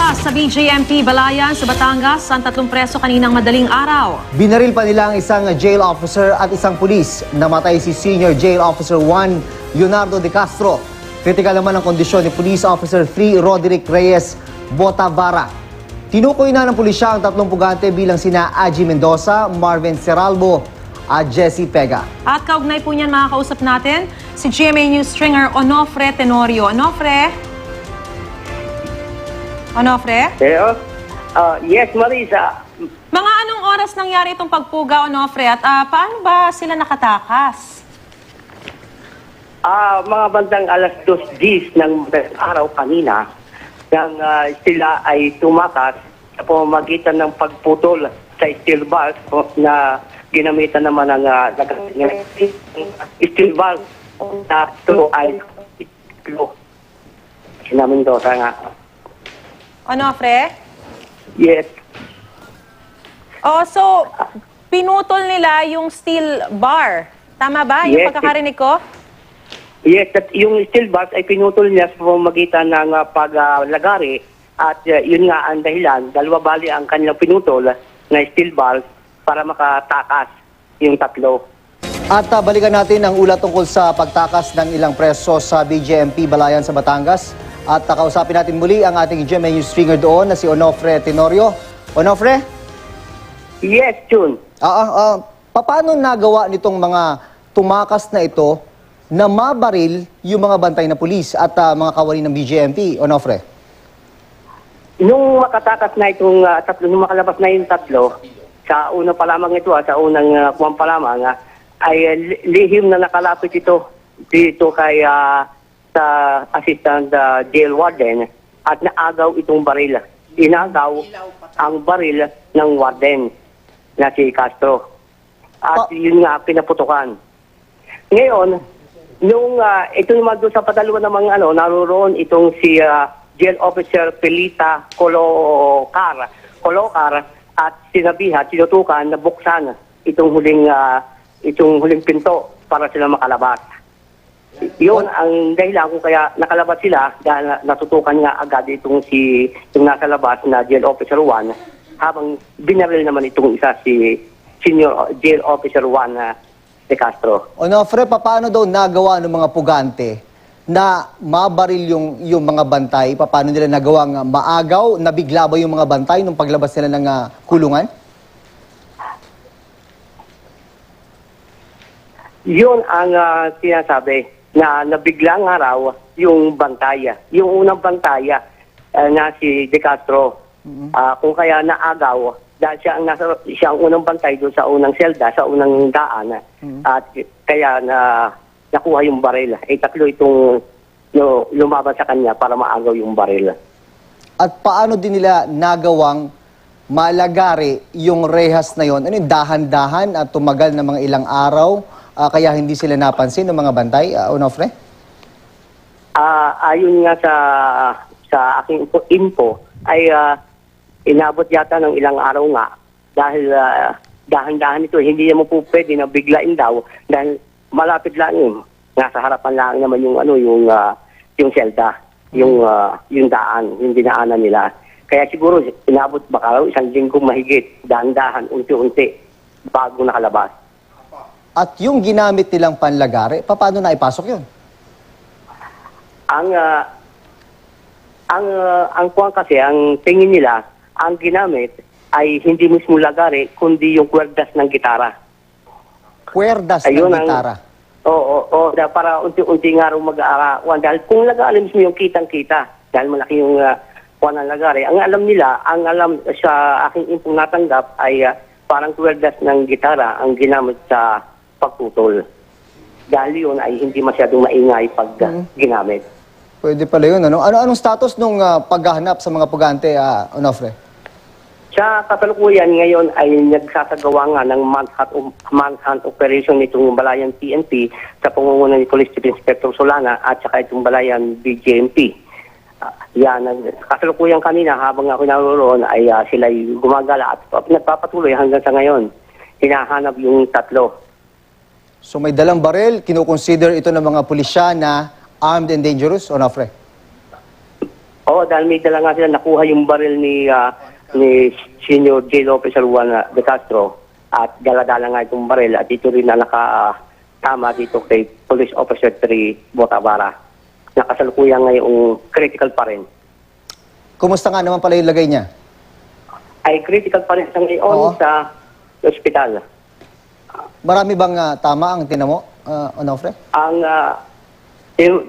Lumabas sa BJMP Balayan sa Batangas ang 3 preso kaninang madaling araw. Binaril pa nila ang isang jail officer at isang pulis. Namatay si Senior Jail Officer 1 Leonardo de Castro. Kritikal naman ang kondisyon ni Police Officer 3 Roderick Reyes Botavara. Tinukoy na ng pulisya ang 3 pugante bilang sina Aji Mendoza, Marvin Seralbo at Jesse Pega. At kaugnay po niyan makakausap natin si GMA News stringer Onofre Tenorio. Onofre? Hello? Yes, Marisa. Mga anong oras nangyari itong pagpuga, Onofre? At paano ba sila nakatakas? Mga bandang alas 2:10 ng araw kanina, nang sila ay tumakas sa pamamagitan ng pagputol sa steel bars na ginamitan naman ng steel bars na ito ay Mendoza nga. Onofre? Yes. So, pinutol nila yung steel bar. Tama ba? Yung Yes. pagkakarinig ko? Yes, at yung steel bars ay pinutol niya sa pamamagitan ng paglagari at yun nga ang dahilan, dalawa bali ang kanilang pinutol na steel bars para makatakas yung 3. At balikan natin ang ulat tungkol sa pagtakas ng ilang preso sa BJMP Balayan sa Batangas. At kausapin natin muli ang ating GMA News stringer doon na si Onofre Tenorio. Onofre? Yes, Jun. Paano nagawa nitong mga tumakas na ito na mabaril yung mga bantay na pulis at mga kawani ng BJMP, Onofre? Nung makatakas na itong nung makalabas na yung 3, sa una pa lamang ito, sa unang kuwan pa lamang, ay lihim na nakalapit ito dito kay sa assistant jail warden at naagaw itong baril. Inagaw ang baril ng warden na si Castro. At yun nga, pinaputukan. Ngayon, nung ito naman doon sa padalawa namang naroon itong si Jail Officer Pelita Colokar at sinabihan, tinutukan na buksan itong huling pinto para sila makalabas. Yun ang dahilan kung kaya nakalabas sila dahil natutukan nga agad yung nasa labas na Jail Officer 1 habang binaril naman itong isa si Senior Jail Officer 1 de Castro. Onofre, paano daw nagawa ng mga pugante na mabaril yung mga bantay? Paano nila nagawang maagaw? Nabigla ba yung mga bantay nung paglabas nila ng kulungan? Yun ang sinasabi na nabigla nga raw yung bantaya. Yung unang bantaya na si De Castro. Kung kaya naagaw, dahil siya ang unang bantay doon sa unang selda, sa unang daan. At kaya nakuha yung baril. 3 itong lumaban sa kanya para maagaw yung baril. At paano din nila nagawang malagari yung rehas na yon? Ano yung dahan-dahan at tumagal na mga ilang araw? Kaya hindi sila napansin ng mga bantay, Onofre? Ayon nga sa aking info, ay inabot yata ng ilang araw nga. Dahil dahan-dahan ito, hindi naman po pwede na biglain daw. Dahil malapit lang yun. Nasa harapan lang naman yung selda, yung daan, yung dinaanan nila. Kaya siguro inabot baka 1 linggo mahigit, dahan-dahan, unti-unti, bago nakalabas. At yung ginamit nilang panlagari, paano na ipasok yun? Ang kuwan kasi, ang tingin nila, ang ginamit ay hindi mismo lagari, kundi yung kwerdas ng gitara. Kwerdas ng gitara? Oo, para unti-unti nga rin mag-aarawan. Dahil kung lagari mismo yung kitang-kita, dahil malaki yung kuwan ng lagari, ang alam sa aking impong natanggap ay parang kwerdas ng gitara ang ginamit sa pagputol. Dahil yun ay hindi masyadong maingay pag ginamit. Pwede pala yun. Anong status nung paghahanap sa mga pugante, Onofre? Sa kasalukuyan ngayon ay nagsasagawa nga ng manhunt operation nitong Balayan PNP sa pangunguna ni Police Chief Inspector Solana at saka itong Balayan BJMP. Kasalukuyan kanina habang ako naroon ay sila gumagala at nagpapatuloy hanggang sa ngayon. Hinahanap yung 3. So may dalang baril, kinukonsider ito ng mga pulisya na armed and dangerous, Onofre? Oo, dahil may dala nga sila, nakuha yung baril ni Senior Jail Officer Juan De Castro at dala-dala nga itong baril at ito rin na nakatama dito kay Police Officer 3 Botavara. Nakasalukuyan ngayong critical pa rin. Kumusta nga naman pala yung lagay niya? Ay critical pa rin sa ngayon Oo. sa ospital. Marami bang tama ang tinamo, Onofre?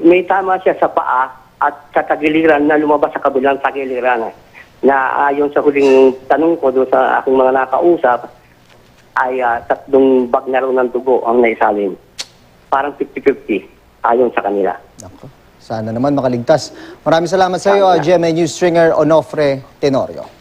May tama siya sa paa at sa tagiliran na lumabas sa kabilang tagiliran. Na ayon sa huling tanong ko doon sa aking mga nakausap, ay 3 bag na raw ng dugo ang naisalin. Parang 50-50 ayon sa kanila. Nako, sana naman makaligtas. Maraming salamat sa iyo, GMA News Stringer Onofre Tenorio.